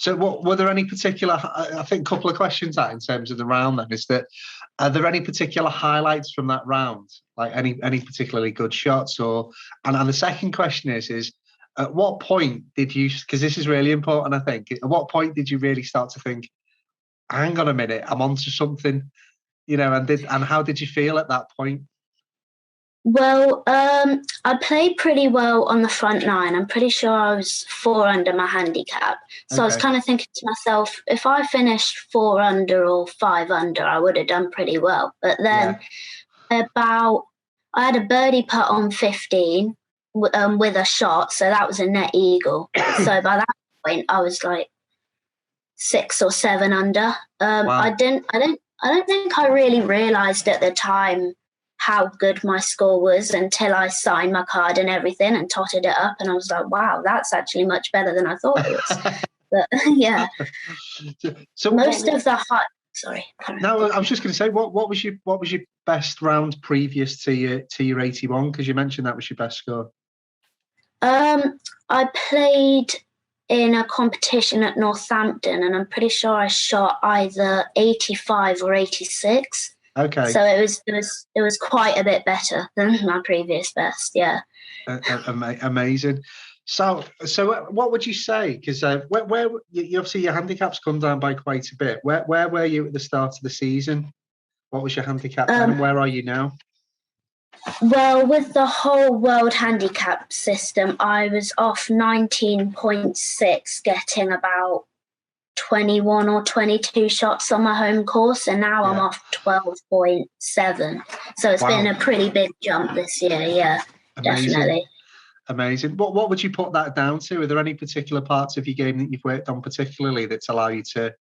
So, what were there any particular? I think a couple of questions that in terms of the round. Then is that are there any particular highlights from that round? Like any particularly good shots, or and the second question is at what point did you? Because this is really important, I think. At what point did you really start to think, hang on a minute, I'm onto something, and how did you feel at that point? Well, I played pretty well on the front nine. I'm pretty sure I was 4 under my handicap. So I was kind of thinking to myself, if I finished 4 under or 5 under, I would have done pretty well. But then I had a birdie putt on 15 with a shot, so that was a net eagle. So by that point, I was like 6 or 7 under. Wow. I don't think I really realised at the time how good my score was until I signed my card and everything and totted it up, and I was like, wow, that's actually much better than I thought it was. But yeah. So most of the sorry. No, I was just going to say, what was your best round previous to your 81? Because you mentioned that was your best score. I played in a competition at Northampton, and I'm pretty sure I shot either 85 or 86. Okay. So it was quite a bit better than my previous best. Yeah. Amazing. So what would you say? Because where you obviously your handicap's come down by quite a bit. Where were you at the start of the season? What was your handicap then, and where are you now? Well, with the whole world handicap system, I was off 19.6, getting about 21 or 22 shots on my home course, and now I'm off 12.7. So it's been a pretty big jump this year. Yeah, amazing. Definitely. Amazing. What would you put that down to? Are there any particular parts of your game that you've worked on particularly that's allow you to,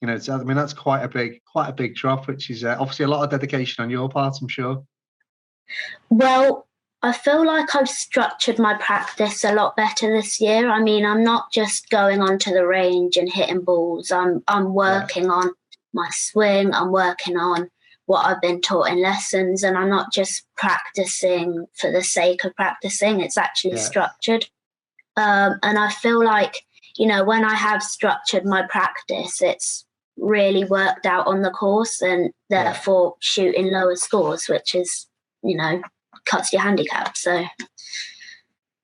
that's quite a big drop, which is obviously a lot of dedication on your part, I'm sure. Well, I feel like I've structured my practice a lot better this year. I mean, I'm not just going onto the range and hitting balls. I'm working on my swing. I'm working on what I've been taught in lessons, and I'm not just practicing for the sake of practicing. It's actually structured. And I feel like, when I have structured my practice, it's really worked out on the course, and therefore shooting lower scores, which is, cuts your handicap. So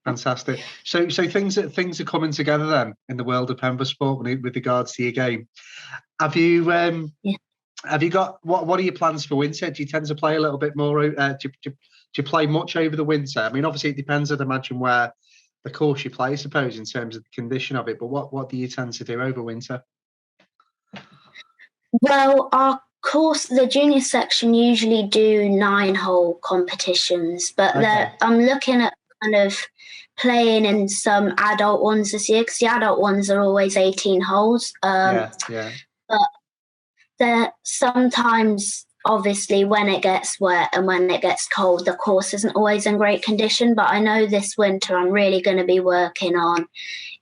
fantastic. So things are coming together then in the world of Pembrose sport with regards to your game. Have you got what are your plans for winter? Do you tend to play a little bit more? Do you play much over the winter? I mean, obviously it depends, I'd imagine, where the course you play, I suppose, in terms of the condition of it. But what do you tend to do over winter? Well, our course, the junior section usually do 9-hole competitions, but I'm looking at kind of playing in some adult ones this year, because the adult ones are always 18 holes. But they're sometimes, obviously, when it gets wet and when it gets cold, the course isn't always in great condition. But I know this winter I'm really going to be working on,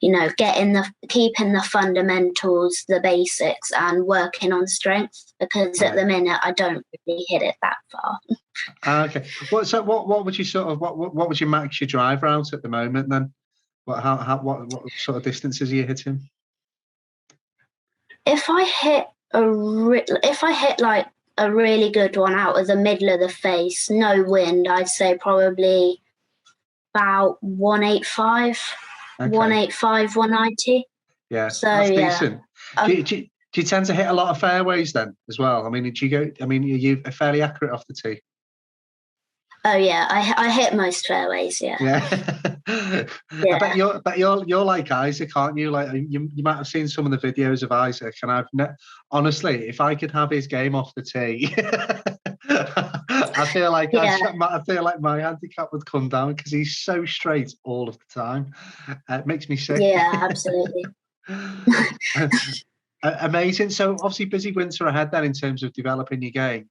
keeping the fundamentals, the basics, and working on strength, because at the minute I don't really hit it that far. Okay. What would you what would you max your driver out at the moment then? What sort of distances are you hitting? If I hit like a really good one out of the middle of the face, no wind, I'd say probably about 185. 185, 190. Yeah, so that's decent. Do you tend to hit a lot of fairways then as well? I mean, are you fairly accurate off the tee? Oh yeah, I hit most fairways. Yeah. I bet you're like Isaac, aren't you? Like you might have seen some of the videos of Isaac, and honestly, if I could have his game off the tee, I feel like my handicap would come down, because he's so straight all of the time. It makes me sick. Yeah, absolutely. Amazing. So obviously busy winter ahead then in terms of developing your game.